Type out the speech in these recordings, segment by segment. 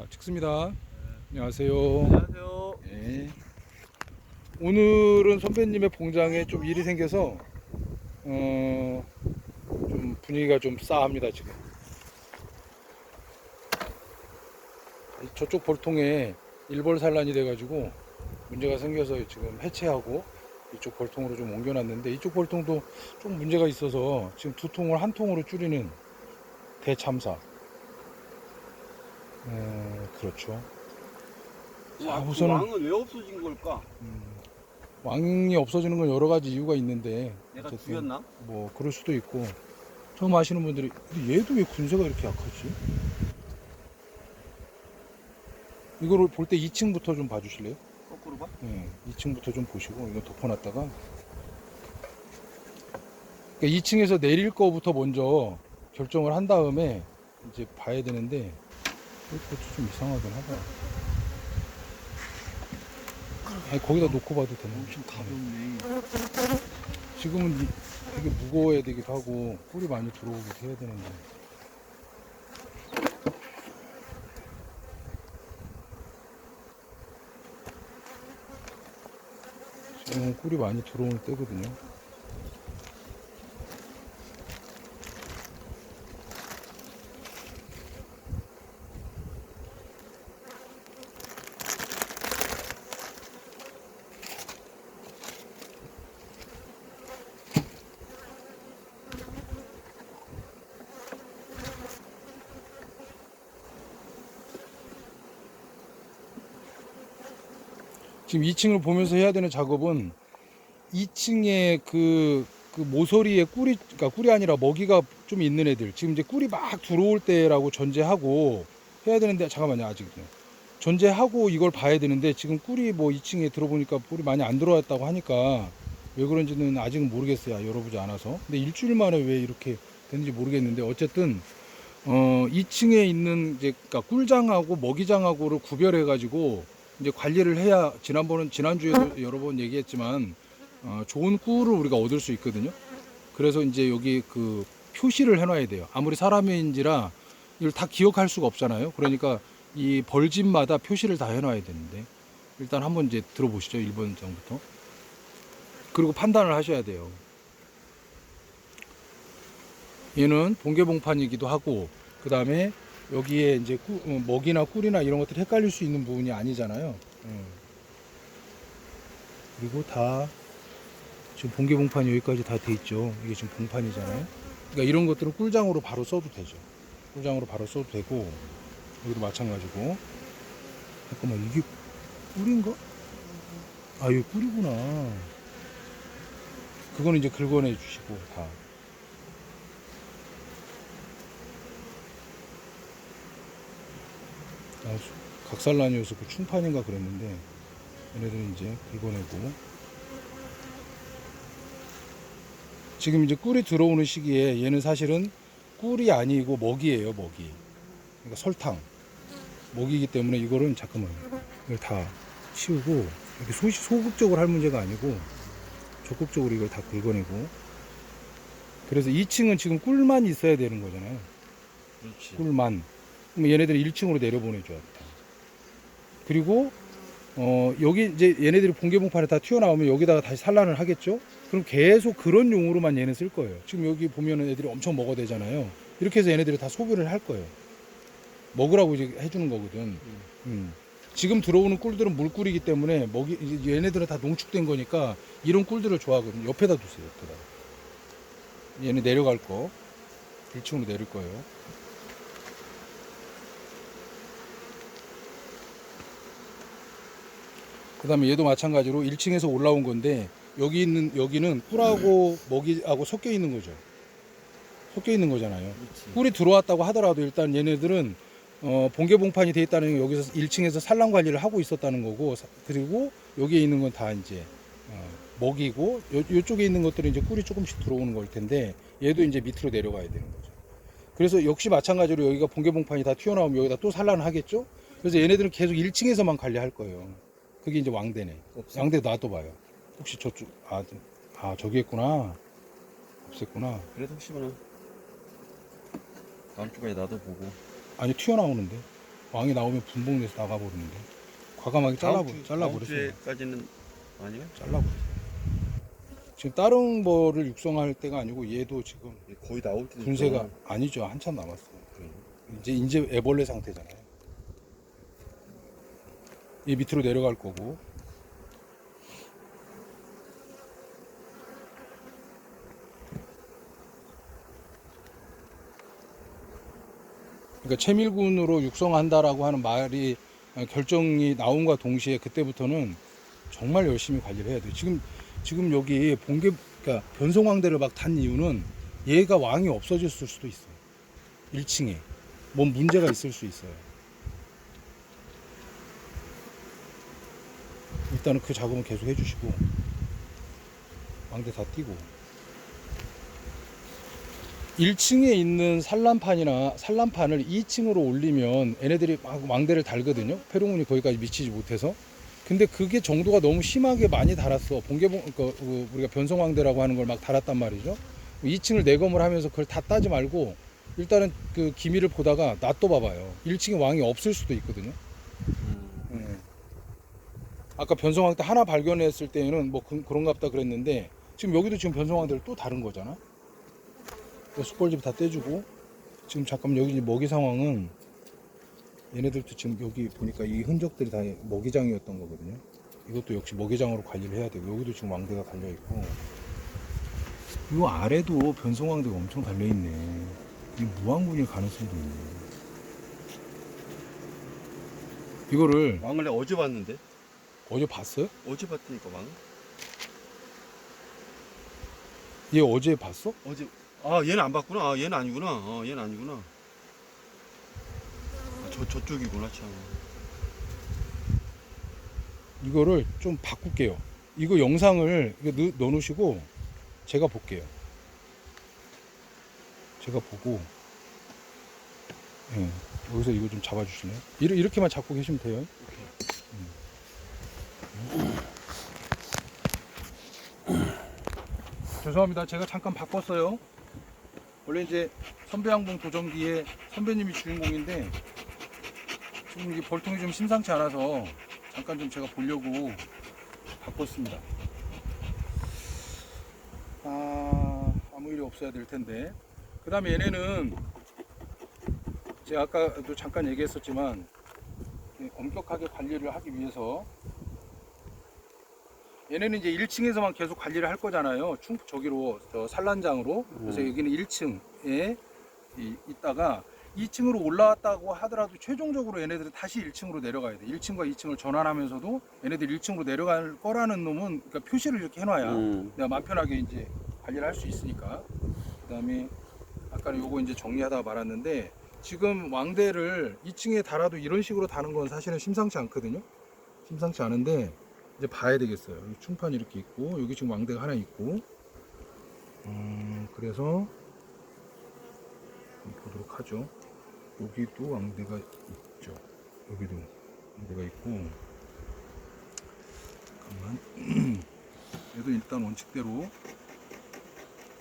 자, 찍습니다. 안녕하세요. 안녕하세요. 네. 오늘은 선배님의 봉장에 좀 일이 생겨서 좀 분위기가 좀 싸합니다 지금. 저쪽 볼통에 일벌 산란이 돼가지고 문제가 생겨서 지금 해체하고 이쪽 볼통으로 좀 옮겨놨는데, 이쪽 볼통도 좀 문제가 있어서 지금 두 통을 한 통으로 줄이는 대참사. 그렇죠. 자, 그 우선은 왕은 왜 없어진 걸까? 왕이 없어지는 건 여러 가지 이유가 있는데, 내가 어쨌든 죽였나? 뭐 그럴 수도 있고. 처음 아시는 분들이 근데 얘도 왜 군세가 이렇게 약하지? 이거를 볼 때 2층부터 좀 봐주실래요? 거꾸로 봐? 네, 2층부터 좀 보시고 이거 덮어놨다가, 그러니까 2층에서 내릴 거부터 먼저 결정을 한 다음에 이제 봐야 되는데, 이것도 좀 이상하긴 하다. 아니, 거기다 놓고 봐도 되나? 엄청 가볍네. 지금은 되게 무거워야 되기도 하고 꿀이 많이 들어오기도 해야 되는데, 지금은 꿀이 많이 들어오는 때거든요. 지금 2층을 보면서 해야 되는 작업은 2층에 그 모서리에 꿀이, 그러니까 꿀이 아니라 먹이가 좀 있는 애들, 지금 이제 꿀이 막 들어올 때라고 전제하고 해야 되는데, 잠깐만요, 아직은 전제하고 이걸 봐야 되는데, 지금 꿀이 뭐 2층에 들어보니까 꿀이 많이 안 들어왔다고 하니까 왜 그런지는 아직은 모르겠어요, 열어보지 않아서. 근데 일주일 만에 왜 이렇게 됐는지 모르겠는데, 어쨌든 2층에 있는 이제, 그러니까 꿀장하고 먹이장하고를 구별해 가지고 이제 관리를 해야, 지난주에도 여러 번 얘기했지만 좋은 꿀을 우리가 얻을 수 있거든요. 그래서 이제 여기 그 표시를 해놔야 돼요. 아무리 사람인지라 이걸 다 기억할 수가 없잖아요. 그러니까 이 벌집마다 표시를 다 해놔야 되는데, 일단 한번 이제 들어보시죠. 1번 장부터. 그리고 판단을 하셔야 돼요. 얘는 번개봉판이기도 하고, 그 다음에 여기에 이제 먹이나 꿀이나 이런 것들이 헷갈릴 수 있는 부분이 아니잖아요. 그리고 다 지금 번개봉판이 여기까지 다 돼 있죠. 이게 지금 봉판이잖아요. 그러니까 이런 것들은 꿀장으로 바로 써도 되죠. 꿀장으로 바로 써도 되고, 여기도 마찬가지고. 잠깐만, 이게 꿀인가? 아, 이게 꿀이구나. 그거는 이제 긁어내 주시고 다. 각살란이어서 그 충판인가 그랬는데, 얘네들은 이제 긁어내고. 지금 이제 꿀이 들어오는 시기에 얘는 사실은 꿀이 아니고 먹이에요, 먹이. 그러니까 설탕, 먹이기 때문에 이거는, 잠깐만, 이걸 다 치우고, 이렇게 소극적으로 할 문제가 아니고 적극적으로 이걸 다 긁어내고. 그래서 2층은 지금 꿀만 있어야 되는 거잖아요. 그렇지. 꿀만. 그럼 얘네들을 1층으로 내려보내줘야 돼. 그리고 여기 이제 얘네들이 번개봉판에 다 튀어나오면 여기다가 다시 산란을 하겠죠. 그럼 계속 그런 용으로만 얘는 쓸 거예요. 지금 여기 보면은 애들이 엄청 먹어대잖아요. 이렇게 해서 얘네들이 다 소비를 할 거예요. 먹으라고 이제 해주는 거거든. 지금 들어오는 꿀들은 물꿀이기 때문에 얘네들은 다 농축된 거니까 이런 꿀들을 좋아하거든요. 옆에다 두세요. 옆에다. 얘네 내려갈 거 1층으로 내릴 거예요. 그 다음에 얘도 마찬가지로 1층에서 올라온 건데, 여기는 꿀하고 먹이하고 섞여 있는 거죠. 섞여 있는 거잖아요. 그렇지. 꿀이 들어왔다고 하더라도 일단 얘네들은 번개봉판이 돼 있다는 건 여기서 1층에서 산란 관리를 하고 있었다는 거고, 그리고 여기에 있는 건 다 이제 먹이고, 요쪽에 있는 것들은 이제 꿀이 조금씩 들어오는 걸 텐데, 얘도 이제 밑으로 내려가야 되는 거죠. 그래서 역시 마찬가지로 여기가 번개봉판이 다 튀어나오면 여기다 또 산란을 하겠죠. 그래서 얘네들은 계속 1층에서만 관리할 거예요. 그게 이제 왕대네. 없어? 왕대 놔둬봐요. 혹시 저쪽, 저기 했구나. 없앴구나. 그래도 혹시나 다음 주까지 나도 보고. 아니, 튀어나오는데. 왕이 나오면 분봉돼서 나가버리는데 과감하게 다음 잘라버렸어요. 주에까지는 아니야? 잘라버렸어요. 지금 다른 거를 육성할 때가 아니고 얘도 지금 거의 나올 때 분쇄가 아니죠. 한참 남았어요. 이제 애벌레 상태잖아요. 얘 밑으로 내려갈 거고. 그러니까 채밀군으로 육성한다라고 하는 말이 결정이 나온과 동시에 그때부터는 정말 열심히 관리를 해야 돼요. 지금 여기 그러니까 변성왕대를 막 단 이유는 얘가 왕이 없어졌을 수도 있어요. 1층에 뭔 문제가 있을 수 있어요. 일단은 그 작업은 계속 해주시고 왕대 다 띄고 1층에 있는 산란판을 2층으로 올리면 얘네들이 막 왕대를 달거든요. 페로몬이 거기까지 미치지 못해서. 근데 그게 정도가 너무 심하게 많이 달았어. 우리가 변성왕대라고 하는 걸 막 달았단 말이죠. 2층을 내검을 하면서 그걸 다 따지 말고 일단은 그 기미를 보다가 놔둬봐봐요. 1층에 왕이 없을 수도 있거든요. 네. 아까 변성왕대 하나 발견했을 때는 뭐 그런갑다 그랬는데 지금 여기도 지금 변성왕대를 또 다른 거잖아. 숯벌집 다 떼주고 지금 잠깐 여기 이제 먹이 상황은 얘네들도 지금 여기 보니까 이 흔적들이 다 먹이장이었던 거거든요. 이것도 역시 먹이장으로 관리를 해야 되고 여기도 지금 왕대가 달려 있고 이 아래도 변성왕대가 엄청 달려 있네. 이 무왕군일 가능성도 있네. 이거를 왕을 내가 어제 봤는데. 어제 봤어요? 어제 봤다니까 왕. 얘 어제 봤어? 어제. 아 얘는 안 봤구나. 아 얘는 아니구나. 얘는 아니구나. 저쪽이구나 참. 이거를 좀 바꿀게요. 이거 영상을 넣어놓으시고 제가 볼게요. 제가 보고 예, 여기서 이거 좀 잡아주실래요? 이렇게만 잡고 계시면 돼요. 죄송합니다. 제가 잠깐 바꿨어요. 원래 이제 선배양봉 도전기에 선배님이 주인공인데 지금 이게 벌통이 좀 심상치 않아서 잠깐 좀 제가 보려고 바꿨습니다. 아무 일이 없어야 될 텐데. 그 다음에 얘네는 제가 아까도 잠깐 얘기했었지만 엄격하게 관리를 하기 위해서 얘네는 이제 1층에서만 계속 관리를 할 거잖아요. 저기로 산란장으로. 그래서 여기는 1층에 있다가 2층으로 올라왔다고 하더라도 최종적으로 얘네들은 다시 1층으로 내려가야 돼. 1층과 2층을 전환하면서도 얘네들 1층으로 내려갈 거라는 놈은 그러니까 표시를 이렇게 해놔야 내가 마음 편하게 이제 관리를 할 수 있으니까. 그다음에 아까는 요거 이제 정리하다가 말았는데 지금 왕대를 2층에 달아도 이런 식으로 다는 건 사실은 심상치 않거든요. 심상치 않은데 이제 봐야 되겠어요. 여기 충판이 이렇게 있고 여기 지금 왕대가 하나 있고 그래서 보도록 하죠. 여기도 왕대가 있죠. 여기도 왕대가 있고 잠깐만 얘도 일단 원칙대로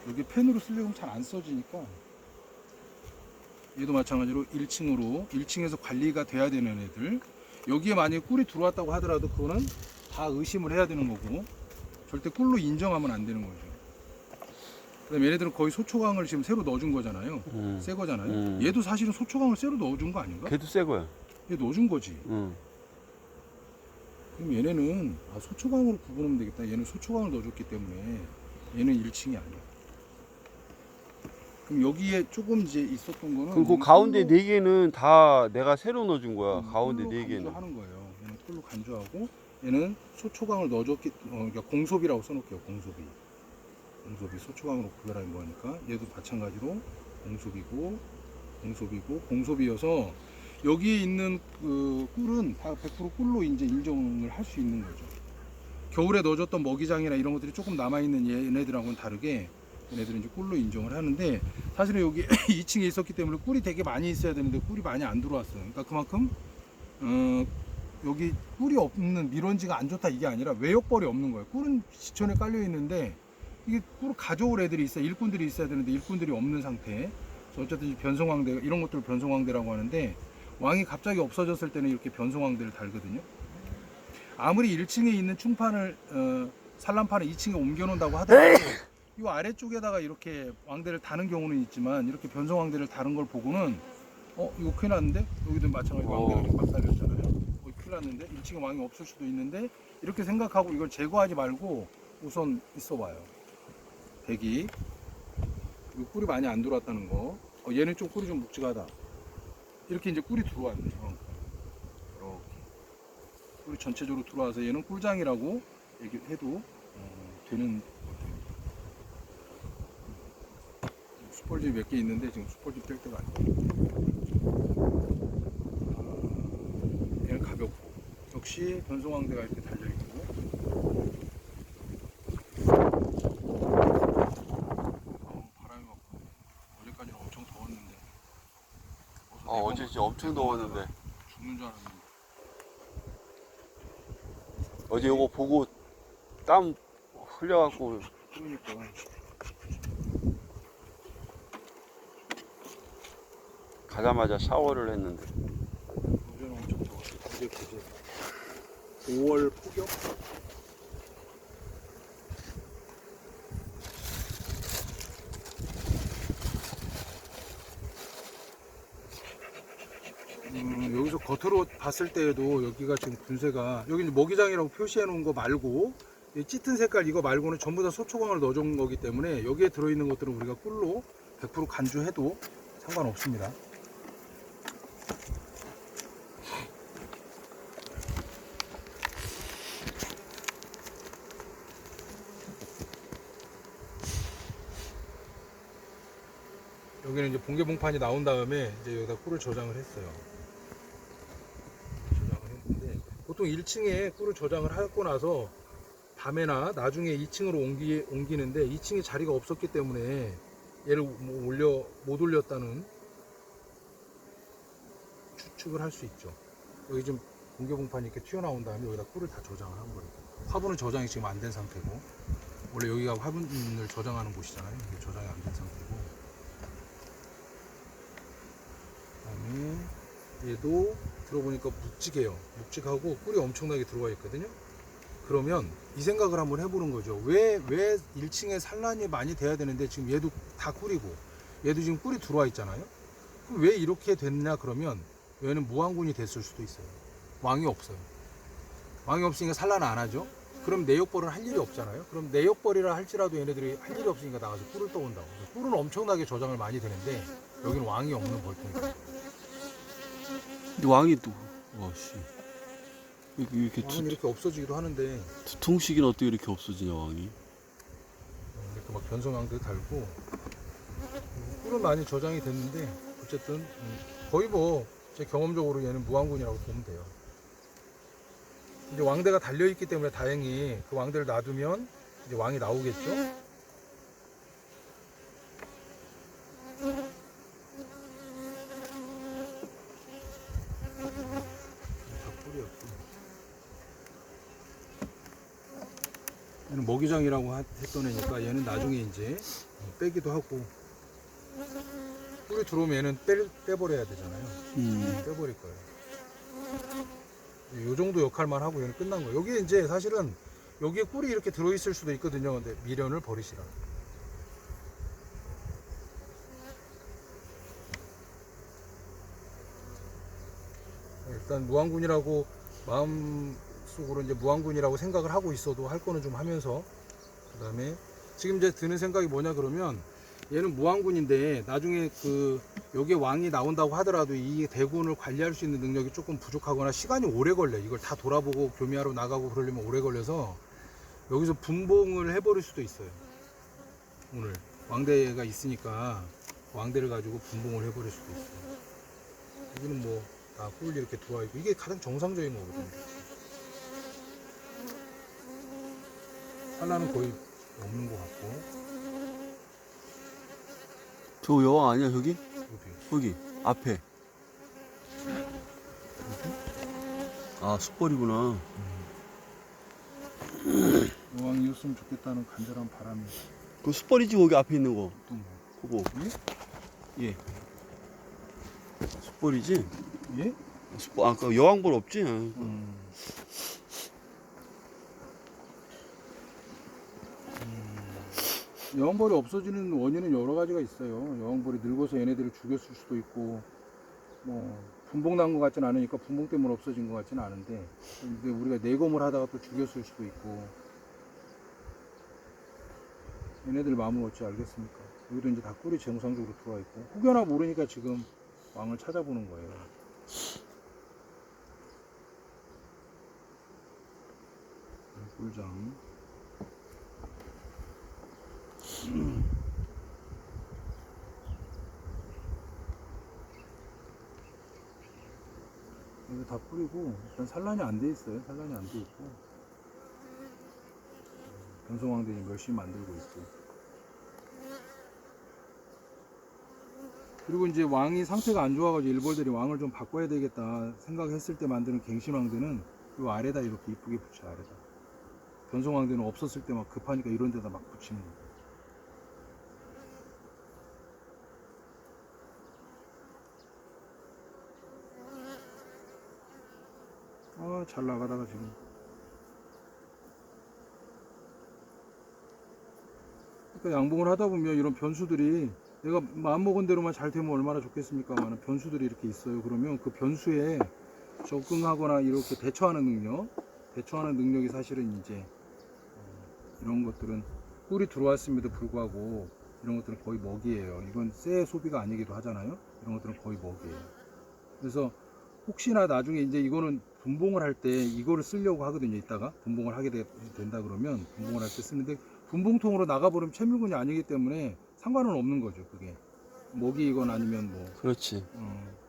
여기 펜으로 쓰려면 잘 안 써지니까 얘도 마찬가지로 1층에서 관리가 돼야 되는 애들 여기에 만약에 꿀이 들어왔다고 하더라도 그거는 다 의심을 해야 되는 거고 절대 꿀로 인정하면 안 되는 거죠. 그다음에 얘네들은 거의 소초강을 지금 새로 넣어준 거잖아요. 새 거잖아요. 얘도 사실은 소초강을 새로 넣어준 거 아닌가? 걔도 새 거야. 얘 넣어준 거지. 그럼 얘네는 소초강으로 구분하면 되겠다. 얘는 소초강을 넣어줬기 때문에 얘는 1층이 아니야. 그럼 여기에 조금 이제 있었던 거는 그럼 그 가운데 네 개는 다 내가 새로 넣어준 거야. 가운데 네 개는. 하는 거예요. 얘는 꿀로 간주하고 얘는 소초강을 넣어줬기 그러니까 공소비라고 써놓을게요. 공소비 소초강으로 구별하는 거니까 얘도 마찬가지로 공소비여서 여기에 있는 그 꿀은 다 100% 꿀로 이제 인정을 할 수 있는 거죠. 겨울에 넣어줬던 먹이장이나 이런 것들이 조금 남아있는 얘네들하고는 다르게 얘네들은 이제 꿀로 인정을 하는데 사실은 여기 2층에 있었기 때문에 꿀이 되게 많이 있어야 되는데 꿀이 많이 안 들어왔어요. 그러니까 그만큼 여기 꿀이 없는 밀원지가 안 좋다 이게 아니라 외역벌이 없는 거예요. 꿀은 지천에 깔려 있는데 이게 꿀을 가져올 애들이 있어요. 일꾼들이 있어야 되는데 일꾼들이 없는 상태. 그래서 어쨌든 변성왕대 이런 것들을 변성왕대라고 하는데 왕이 갑자기 없어졌을 때는 이렇게 변성왕대를 달거든요. 아무리 1층에 있는 충판을 산란판을 2층에 옮겨 놓는다고 하더라도 이 아래쪽에다가 이렇게 왕대를 다는 경우는 있지만 이렇게 변성왕대를 다는 걸 보고는 이거 큰일 났는데, 여기도 마찬가지로 왕대가 이렇게 막 달렸잖아요. 큰일 났는데 1층에 왕이 없을 수도 있는데, 이렇게 생각하고 이걸 제거하지 말고 우선 있어 봐요. 대기. 꿀이 많이 안 들어왔다는 거. 얘는 좀 꿀이 좀 묵직하다. 이렇게 이제 꿀이 들어왔네요. 이렇게 꿀이 전체적으로 들어와서 얘는 꿀장이라고 얘기해도 되는 것들입니다. 숯벌집 몇 개 있는데 지금 숯벌집 뗄 때가 아니에요. 얘는 가볍고, 역시 변성왕대가 이렇게 달려있고, 바람이 막 어제까지는 엄청 더웠는데 어제 진짜 엄청 더웠는데. 죽는 줄 알았는데. 어제 요거 보고 땀 흘려갖고. 그러니까 가자마자 샤워를 했는데. 어제는 엄청 더웠어. 어제 그제 5월 폭염? 여기서 겉으로 봤을 때에도 여기가 지금 분쇄가, 여기 이제 먹이장이라고 표시해 놓은 거 말고 이 짙은 색깔 이거 말고는 전부 다 소초광을 넣어준 거기 때문에 여기에 들어있는 것들은 우리가 꿀로 100% 간주해도 상관없습니다. 여기는 이제 봉개봉판이 나온 다음에 이제 여기다 꿀을 저장을 했어요. 저장을 했는데, 보통 1층에 꿀을 저장을 하고 나서 밤에나 나중에 2층으로 옮기는데 2층에 자리가 없었기 때문에 얘를 못 올렸다는 추측을 할 수 있죠. 여기 지금 봉개봉판이 이렇게 튀어나온 다음에 여기다 꿀을 다 저장을 한 거예요. 화분은 저장이 지금 안 된 상태고, 원래 여기가 화분을 저장하는 곳이잖아요. 이게 저장이 안 된 상태고, 그다음에 얘도 들어보니까 묵직해요. 묵직하고 꿀이 엄청나게 들어가 있거든요. 그러면 이 생각을 한번 해보는 거죠. 왜 1층에 산란이 많이 돼야 되는데 지금 얘도 다 꿀이고 얘도 지금 꿀이 들어와 있잖아요. 그럼 왜 이렇게 됐냐? 그러면 얘는 무왕군이 됐을 수도 있어요. 왕이 없어요. 왕이 없으니까 산란을 안 하죠. 그럼 내역벌을 할 일이 없잖아요. 그럼 내역벌이라 할지라도 얘네들이 할 일이 없으니까 나가서 꿀을 떠온다고. 꿀은 엄청나게 저장을 많이 되는데 여기는 왕이 없는 벌통이에요. 근데 왕이 또, 와씨. 이렇게 왕은 이렇게 없어지기도 하는데, 두통씩이나 어떻게 이렇게 없어지냐, 왕이. 이렇게 막 변성왕도 달고 꿀은 많이 저장이 됐는데, 어쨌든 거의 뭐 제 경험적으로 얘는 무왕군이라고 보면 돼요. 이제 왕대가 달려있기 때문에 다행히 그 왕대를 놔두면 이제 왕이 나오겠죠. 다 꿀이었고, 얘는 먹이장이라고 했던 애니까 얘는 나중에 이제 빼기도 하고, 꿀이 들어오면 얘는 빼버려야 되잖아요. 빼버릴 거예요. 이 정도 역할만 하고 얘는 끝난 거예요. 여기에 이제 사실은 여기에 꿀이 이렇게 들어있을 수도 있거든요. 근데 미련을 버리시라. 일단 무왕군이라고 마음속으로 이제 무왕군이라고 생각을 하고 있어도 할 거는 좀 하면서, 그 다음에 지금 이제 드는 생각이 뭐냐 그러면, 얘는 무왕군인데 나중에 여기에 왕이 나온다고 하더라도 이 대군을 관리할 수 있는 능력이 조금 부족하거나 시간이 오래 걸려. 이걸 다 돌아보고 교미하러 나가고 그러려면 오래 걸려서 여기서 분봉을 해버릴 수도 있어요. 오늘 왕대가 있으니까 왕대를 가지고 분봉을 해버릴 수도 있어요. 여기는 뭐 다 꿀이 이렇게 들어와 있고, 이게 가장 정상적인 거거든요. 산란은 거의 없는 것 같고. 저 여왕 아니야, 저기? 여기 여기, 앞에. 아, 숯벌이구나. 여왕이었으면 좋겠다는 간절한 바람이. 그 숯벌이지, 거기 앞에 있는 거. 어떤 거? 그거. 예? 예. 숯벌이지? 예? 아까 여왕벌 없지? 여왕벌이 없어지는 원인은 여러 가지가 있어요. 여왕벌이 늙어서 얘네들을 죽였을 수도 있고, 뭐 분봉 난 것 같진 않으니까 분봉 때문에 없어진 것 같지는 않은데, 근데 우리가 내검을 하다가 또 죽였을 수도 있고, 얘네들 마음을 어찌 알겠습니까? 여기도 이제 다 꿀이 정상적으로 들어와 있고, 혹여나 모르니까 지금 왕을 찾아보는 거예요. 꿀장. 여기 다 뿌리고 일단 산란이 안 돼 있어요. 산란이 안 돼 있고 변성왕들이 열심히 만들고 있고, 그리고 이제 왕이 상태가 안 좋아가지고 일벌들이 왕을 좀 바꿔야 되겠다 생각했을 때 만드는 갱신왕들은 이 아래다 이렇게 이쁘게 붙여. 아래다. 변성왕들은 없었을 때 막 급하니까 이런 데다 막 붙이는 거예요. 잘 나가다가 지금 그러니까 양봉을 하다 보면 이런 변수들이, 내가 마음먹은 대로만 잘 되면 얼마나 좋겠습니까만 변수들이 이렇게 있어요. 그러면 그 변수에 적응하거나 이렇게 대처하는 능력이 사실은 이제 이런 것들은 꿀이 들어왔음에도 불구하고 이런 것들은 거의 먹이에요. 이건 쇠 소비가 아니기도 하잖아요. 이런 것들은 거의 먹이에요. 그래서 혹시나 나중에 이제 이거는 분봉을 할 때 이거를 쓰려고 하거든요. 이따가 분봉을 하게 된다 그러면 분봉을 할 때 쓰는데, 분봉통으로 나가버리면 채밀군이 아니기 때문에 상관은 없는 거죠. 그게 먹이건 아니면 뭐 그렇지.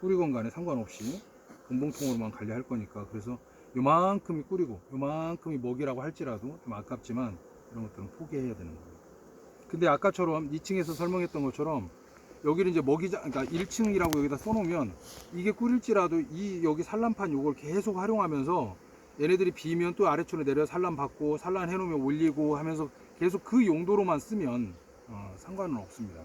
꿀이건 간에 상관없이 분봉통으로만 관리할 거니까. 그래서 요만큼이 꿀이고 요만큼이 먹이라고 할지라도 좀 아깝지만 이런 것들은 포기해야 되는 거예요. 근데 아까처럼 2층에서 설명했던 것처럼 여기를 이제 먹이장, 그러니까 1층이라고 여기다 써놓으면 이게 꿀일지라도 이 여기 산란판 요걸 계속 활용하면서 얘네들이 비면 또 아래쪽으로 내려 산란 받고 산란해 놓으면 올리고 하면서 계속 그 용도로만 쓰면 상관은 없습니다.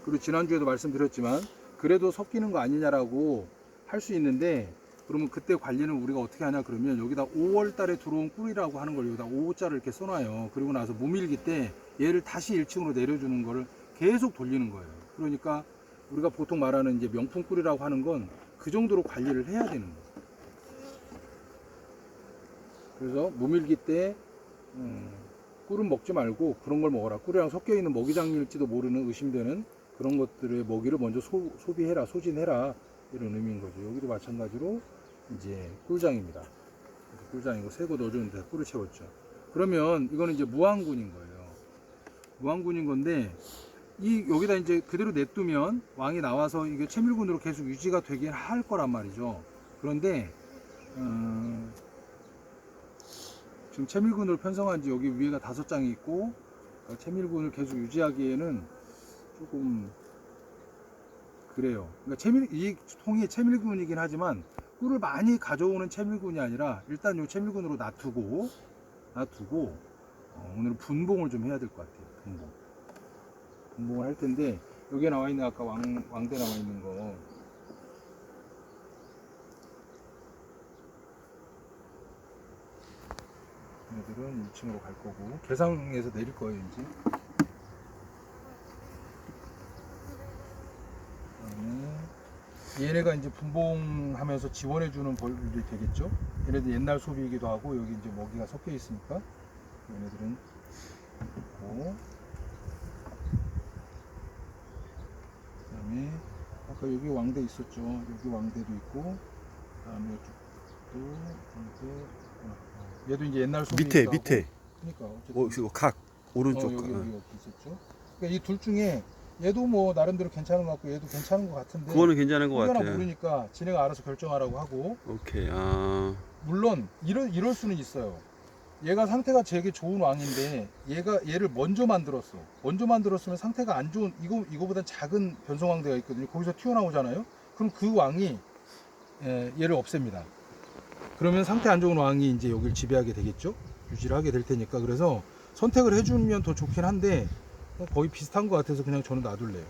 그리고 지난주에도 말씀드렸지만 그래도 섞이는 거 아니냐라고 할 수 있는데, 그러면 그때 관리는 우리가 어떻게 하냐 그러면 여기다 5월 달에 들어온 꿀이라고 하는 걸 여기다 5호자를 이렇게 써놔요. 그리고 나서 모밀기 때 얘를 다시 1층으로 내려주는 거를 계속 돌리는 거예요. 그러니까 우리가 보통 말하는 이제 명품 꿀이라고 하는 건 그 정도로 관리를 해야 되는 거예요. 그래서 모밀기 때 꿀은 먹지 말고 그런 걸 먹어라. 꿀이랑 섞여 있는 먹이장일지도 모르는 의심되는 그런 것들의 먹이를 먼저 소비해라, 소진해라, 이런 의미인 거죠. 여기도 마찬가지로 이제 꿀장입니다. 꿀장이고 새거 넣어주는데 꿀을 채웠죠. 그러면 이거는 이제 무왕군인 거예요. 무왕군인 건데 여기다 이제 그대로 냅두면 왕이 나와서 이게 채밀군으로 계속 유지가 되긴 할 거란 말이죠. 그런데 지금 채밀군으로 편성한 지 여기 위에가 5장이 있고, 채밀군을 계속 유지하기에는 조금 그래요. 그러니까 이 통이 채밀군이긴 하지만 꿀을 많이 가져오는 채밀군이 아니라 일단 이 채밀군으로 놔두고 오늘은 분봉을 좀 해야 될 것 같아요. 분봉을 할 텐데, 여기에 나와 있는 아까 왕대 나와 있는 거, 얘들은 2층으로 갈 거고 개상에서 내릴 거예요 이제. 얘네가 이제 분봉하면서 지원해주는 벌들이 되겠죠. 얘네들 옛날 소비이기도 하고 여기 이제 먹이가 섞여 있으니까 얘네들은 있고, 그다음에 아까 여기 왕대 있었죠. 여기 왕대도 있고, 그다음에 이쪽도 왕대. 얘도 이제 옛날 소비이기도 밑에. 하고. 그러니까 어쨌든 이거 각 오른쪽. 여기 있었죠. 그러니까 이 둘 중에 얘도 뭐 나름대로 괜찮은 것 같고 얘도 괜찮은 것 같은데, 그거는 괜찮은 것 혹여나 같아. 모르니까 지네가 알아서 결정하라고 하고. 오케이. 물론 이럴 수는 있어요. 얘가 상태가 되게 좋은 왕인데 얘를 먼저 만들었으면 상태가 안 좋은 이거보다 작은 변성왕대가 있거든요. 거기서 튀어나오잖아요. 그럼 그 왕이 얘를 없앱니다. 그러면 상태 안 좋은 왕이 이제 여기를 지배하게 되겠죠. 유지를 하게 될 테니까. 그래서 선택을 해주면 더 좋긴 한데 거의 비슷한 것 같아서 그냥 저는 놔둘래요.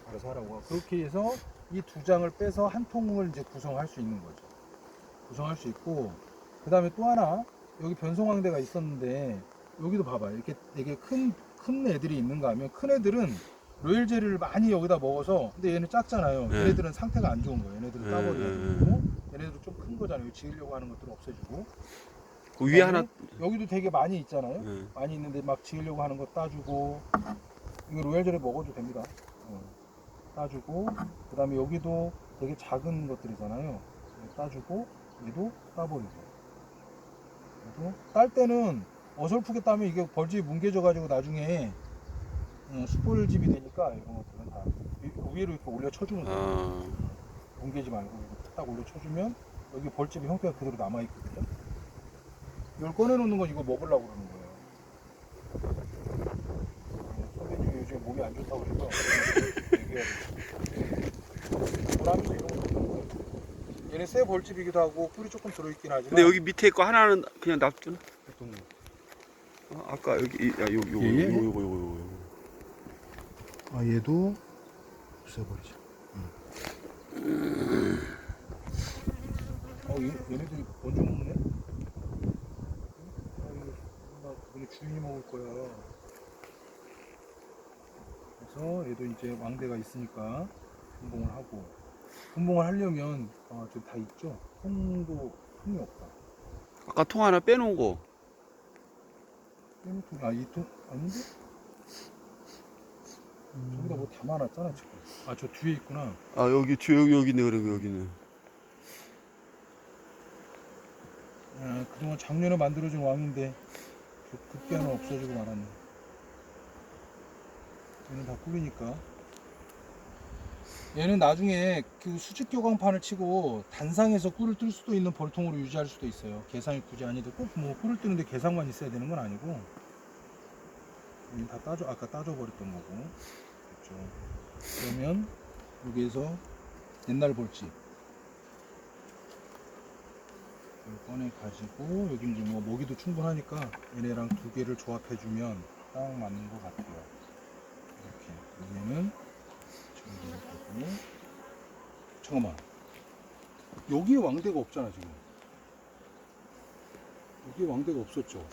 알아서 알아서 하라고. 그렇게 해서 이 두 장을 빼서 한 통을 이제 구성할 수 있는 거죠. 구성할 수 있고, 그 다음에 또 하나, 여기 변성황대가 있었는데, 여기도 봐봐요. 이렇게 되게 큰 애들이 있는가 하면, 큰 애들은 로열젤리를 많이 여기다 먹어서, 근데 얘는 작잖아요. 네. 얘네들은 상태가 안 좋은 거예요. 얘네들은 따버려야 네. 되고, 얘네들은 좀 큰 거잖아요. 지으려고 하는 것들은 없애주고. 그 위에 하나. 여기도 되게 많이 있잖아요. 네. 많이 있는데 막 지으려고 하는 거 따주고, 이거 로열젤리 먹어도 됩니다. 따주고, 그 다음에 여기도 되게 작은 것들이잖아요. 따주고, 얘도 따버리고. 그리고 딸 때는 어설프게 따면 이게 벌집이 뭉개져가지고 나중에 숯벌집이 되니까 이런 것들은 다 위로 이렇게 올려 쳐주면 돼요. 아. 뭉개지 말고 이렇게 딱 올려 쳐주면 여기 벌집의 형태가 그대로 남아있거든요. 이걸 꺼내놓는 건 이거 먹으려고 그러는 거예요. 선배님이 요즘 몸이 안 좋다고 그래서 얘기해야 돼. 보람에서 이런 거 먹는 거예요. 얘는 새 벌집이기도 하고 꿀이 조금 들어있긴 하지만. 근데 여기 밑에 거 하나는 그냥 놔두나? 어떤 거? 아까 여기 얘? 요거. 아 얘도 없애버리자. 얘네들이 먼저 먹네. 나 그게 주인이 먹을 거야. 그래서 얘도 이제 왕대가 있으니까 분봉을 하고, 분봉을 하려면 저기 다 있죠. 통이 없다. 아까 통 하나 빼놓은 거. 이 통 아닌데? 저기다 뭐 담아놨잖아 지금. 아 저 뒤에 있구나. 아 여기 뒤에 여기네. 그리고 여기는. 그동안 작년에 만들어진 왕인데 급기야는 없어지고 말았네. 얘는 다 꿀이니까. 얘는 나중에 그 수직 교광판을 치고 단상에서 꿀을 뜰 수도 있는 벌통으로 유지할 수도 있어요. 개상이 굳이 아니도 꼭 뭐 꿀을 뜨는데 개상만 있어야 되는 건 아니고. 얘는 다 아까 따져버렸던 거고. 그렇죠. 그러면 여기에서 옛날 벌집 꺼내 가지고, 여기 이제 뭐 먹이도 충분하니까 얘네랑 두 개를 조합해 주면 딱 맞는 것 같아요. 이렇게 여기는 정리를 하고. 잠깐만, 여기에 왕대가 없잖아 지금. 여기에 왕대가 없었죠.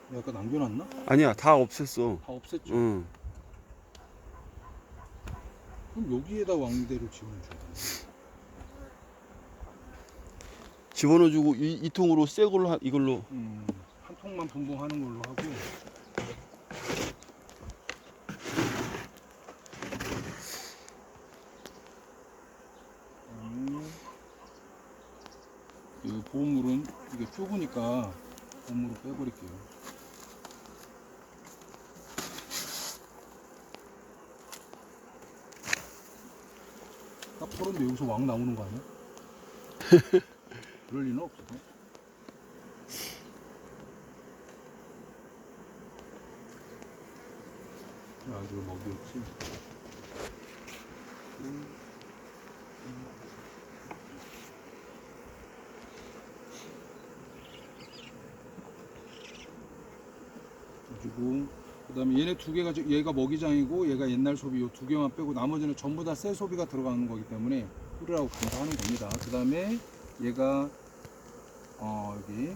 내가 아까 남겨놨나? 아니야, 다 없앴어. 다 없앴죠. 응. 그럼 여기에다 왕대를 집어넣어줘야 되나? 집어넣어주고 이 통으로 새 걸로 이걸로. 한 통만 분봉하는 걸로 하고. 이 보물은 이게 좁으니까 보물로 빼버릴게요. 딱 털었는데 여기서 왕 나오는 거 아니야? 그럴 리는 없어. 이거 먹이였지. 그리고 그다음에 얘네 두 개가 얘가 먹이장이고 얘가 옛날 소비 요 두 개만 빼고 나머지는 전부 다 새 소비가 들어가는 거기 때문에 꿀이라고 감사하는 겁니다. 그다음에 얘가 여기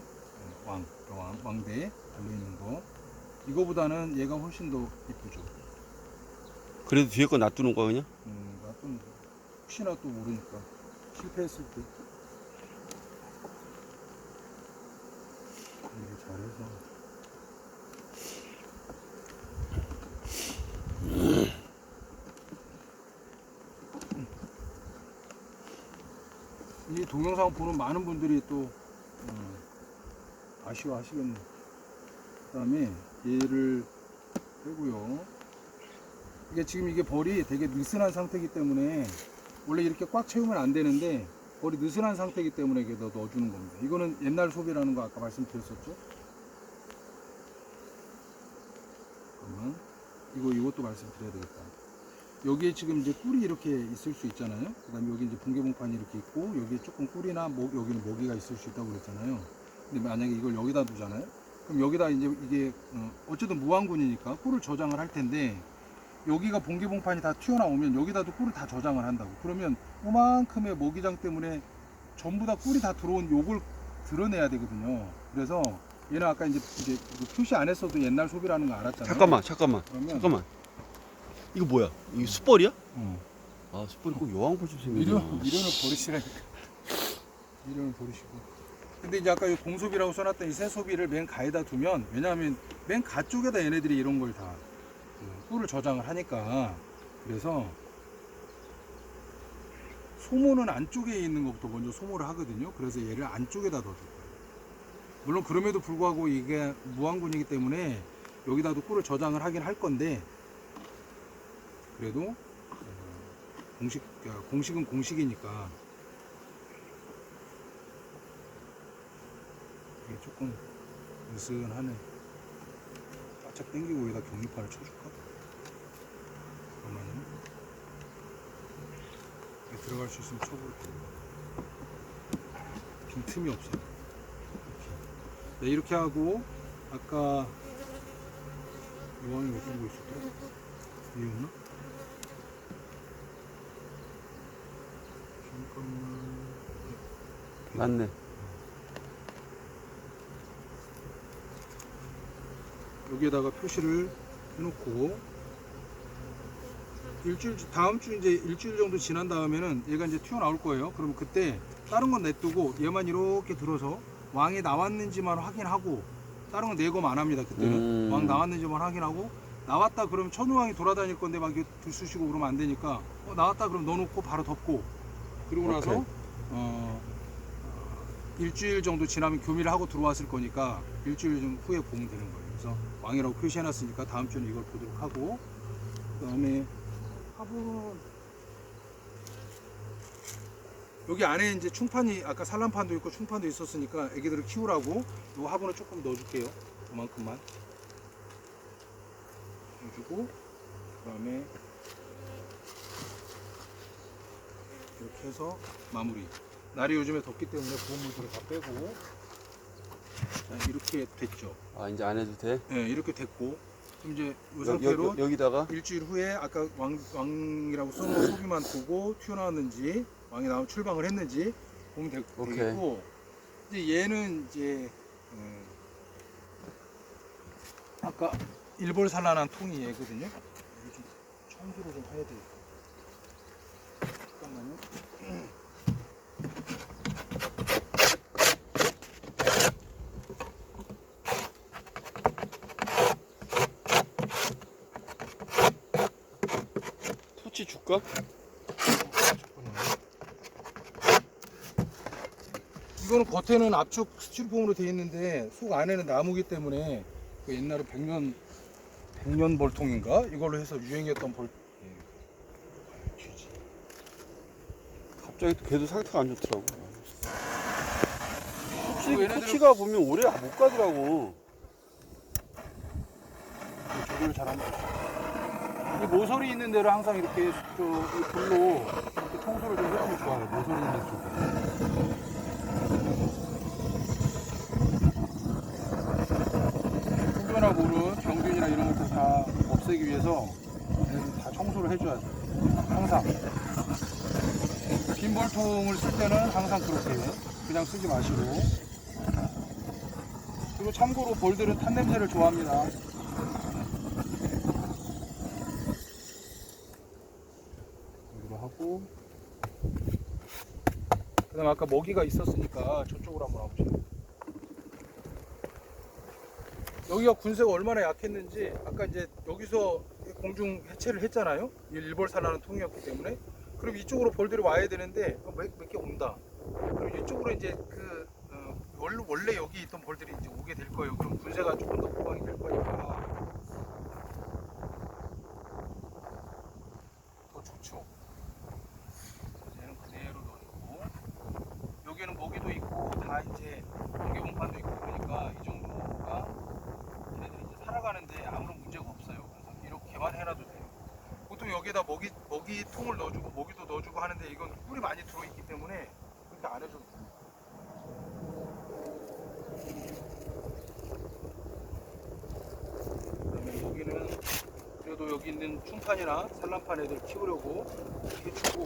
왕대에 달려있는 거, 이거보다는 얘가 훨씬 더 이쁘죠. 그래도 뒤에 거 놔두는 거야 그냥? 놔두는 거. 혹시나 또 모르니까 실패했을 때 이렇게 잘해서. 이 동영상 보는 많은 분들이 또 아쉬워하시겠네. 그 다음에 얘를 빼고요. 이게 지금 이게 벌이 되게 느슨한 상태이기 때문에 원래 이렇게 꽉 채우면 안 되는데 벌이 느슨한 상태이기 때문에 이게 넣어주는 겁니다. 이거는 옛날 소비라는 거 아까 말씀드렸었죠. 그러면 이것도 말씀드려야 되겠다. 여기에 지금 이제 꿀이 이렇게 있을 수 있잖아요. 그 다음에 여기 이제 붕괴봉판이 이렇게 있고, 여기에 조금 꿀이나 여기는 모기가 있을 수 있다고 그랬잖아요. 근데 만약에 이걸 여기다 두잖아요. 그럼 여기다 이제 이게 어쨌든 무왕군이니까 꿀을 저장을 할 텐데, 여기가 봉기봉판이 다 튀어나오면 여기다도 꿀을 다 저장을 한다고. 그러면 요만큼의 모기장 때문에 전부 다 꿀이 다 들어온 요걸 드러내야 되거든요. 그래서 얘는 아까 이제 그 표시 안 했어도 옛날 소비라는 거 알았잖아요. 잠깐만. 그러면 이거 뭐야? 이거 숯벌이야? 어. 아, 숯벌이 꼭 여왕벌처럼 생겼네. 미련을 버리시라니까. 미련을 버리시고. 근데 이제 아까 이 공소비라고 써놨던 이 새소비를 맨 가에다 두면, 왜냐하면 맨 가 쪽에다 얘네들이 이런 걸 다 꿀을 저장을 하니까. 그래서 소모는 안쪽에 있는 것부터 먼저 소모를 하거든요. 그래서 얘를 안쪽에다 넣어줄 거예요. 물론 그럼에도 불구하고 이게 무항군이기 때문에 여기다도 꿀을 저장을 하긴 할 건데, 그래도 공식은 공식이니까 이게 조금 느슨하네. 바짝 당기고 여기다 격리판을 쳐줄까? 그러면은 이게 들어갈 수 있으면 쳐볼게. 빈틈이 없어. 네, 이렇게 하고 아까 요왕이 어떤 거 있었더라? 이거나? 잠깐만. 맞네. 여기에다가 표시를 해놓고 다음 주 이제 일주일 정도 지난 다음에는 얘가 이제 튀어나올 거예요. 그러면 그때 다른 건 냅두고 얘만 이렇게 들어서 왕이 나왔는지만 확인하고, 다른 건 내검 안 합니다. 그때는 왕 나왔는지만 확인하고, 나왔다 그러면 천우왕이 돌아다닐 건데 막 이렇게 들쑤시고 그러면 안 되니까 나왔다 그럼 넣어놓고 바로 덮고, 그리고 나서 일주일 정도 지나면 교미를 하고 들어왔을 거니까 일주일 좀 후에 보면 되는 거예요. 그래서 왕이라고 표시해놨으니까 다음 주는 이걸 보도록 하고, 그 다음에 화분은 여기 안에 이제 충판이 아까 산란판도 있고 충판도 있었으니까 애기들을 키우라고 이 화분을 조금 넣어줄게요. 그만큼만 넣어주고, 그 다음에 이렇게 해서 마무리. 날이 요즘에 덥기 때문에 부은 물들을 다 빼고, 자, 이렇게 됐죠. 아, 이제 안 해도 돼? 네, 이렇게 됐고, 그럼 이제 이 상태로 여기다가 일주일 후에 아까 왕이라고 써놓은 소비만 보고 튀어나왔는지, 왕이 나온 출방을 했는지 보면 되겠고, 이제 얘는 이제 아까 일벌 산란한 통이 얘거든요. 이거 좀 청소를 좀 해야 되겠다. 잠깐만요. 토치 줄까? 이거는 겉에는 압축 스티로폼으로 되어 있는데 속 안에는 나무기 때문에 그 옛날에 백년 벌통인가 이걸로 해서 유행했던 쥐지. 갑자기 걔도 상태가 안 좋더라고. 얘네들은 토치가 보면 오래 못 가더라고. 조절 잘하면. 이 모서리 있는 데를 항상 이렇게 이 불로 이렇게 청소를 좀 해주면 좋아요. 모서리 있는 쪽에. 흡연이나 물은 병균이나 이런 것들 다 없애기 위해서 얘네들 다 청소를 해줘야 돼. 항상. 빈 벌통을 쓸 때는 항상 그렇게 그냥 쓰지 마시고. 그리고 참고로 벌들은 탄 냄새를 좋아합니다. 여기로 하고, 그 다음 아까 먹이가 있었으니까 저쪽으로 한번 와보세요. 여기가 군세가 얼마나 약했는지 아까 이제 여기서 공중 해체를 했잖아요. 일벌 산란한 통이었기 때문에. 그럼 이쪽으로 벌들이 와야 되는데 몇 개 온다. 그럼 이쪽으로 이제 원래 여기 있던 벌들이 이제 오게 될 거예요. 그럼 군세가 조금 더 보강이 될 거니까 더 좋죠. 얘는 그대로 넣고, 여기는 먹이도 있고 다 이제 먹이 원판도 있고 그러니까 이 정도가 얘네들이 이제 살아가는데 아무런 문제가 없어요. 그래서 이렇게만 해놔도 돼요. 보통 여기에다 먹이통을 넣어주고 먹이도 넣어주고 하는데 이건 꿀이 많이 들어있기 때문에 그렇게 안 해줘도 돼요. 그다음에 여기는 그래도 또 여기 있는 충판이나 산란판 애들 키우려고 이렇게 주고.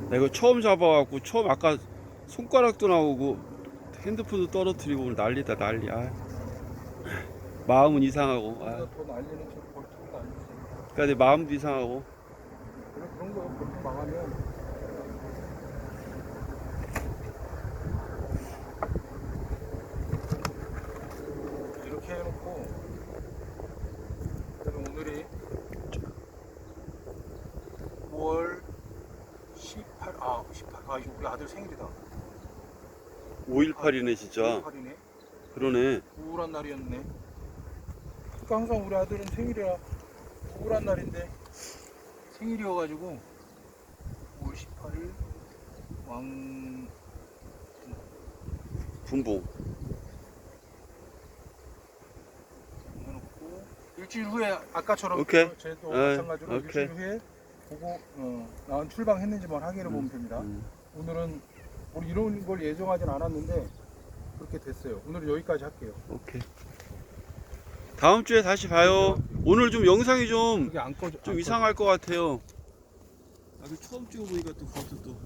나 이거 처음 잡아갖고 처음 아까 손가락도 나오고 핸드폰도 떨어뜨리고 오늘 난리다 난리. 아. 마음은 이상하고. 아. 더 날리는 척 벌통도 아니지. 그러니까 내 마음도 이상하고. 그런 거 벌통 망하면. 이렇게 해놓고. 그럼 오늘이 5월 18, 이거 우리 아들 생일이다. 5.18이네 진짜. 8이네. 그러네. 우울한 날이었네. 그러니까 항상 우리 아들은 생일이라 우울한 날인데 생일이어가지고 5월 18일 왕 분봉. 해놓고 일주일 후에 아까처럼 오케이. 쟤도 네, 마찬가지로 오케이. 일주일 후에 보고 나온 출방했는지만 확인해 보면 됩니다. 오늘은 우리 이런 걸 예정하진 않았는데 그렇게 됐어요. 오늘은 여기까지 할게요. 오케이. 다음 주에 다시 봐요. 오늘 좀 영상이 좀 그게 안 꺼져. 이상할 것 같아요. 아, 처음 찍어보니까 또 그것도 또.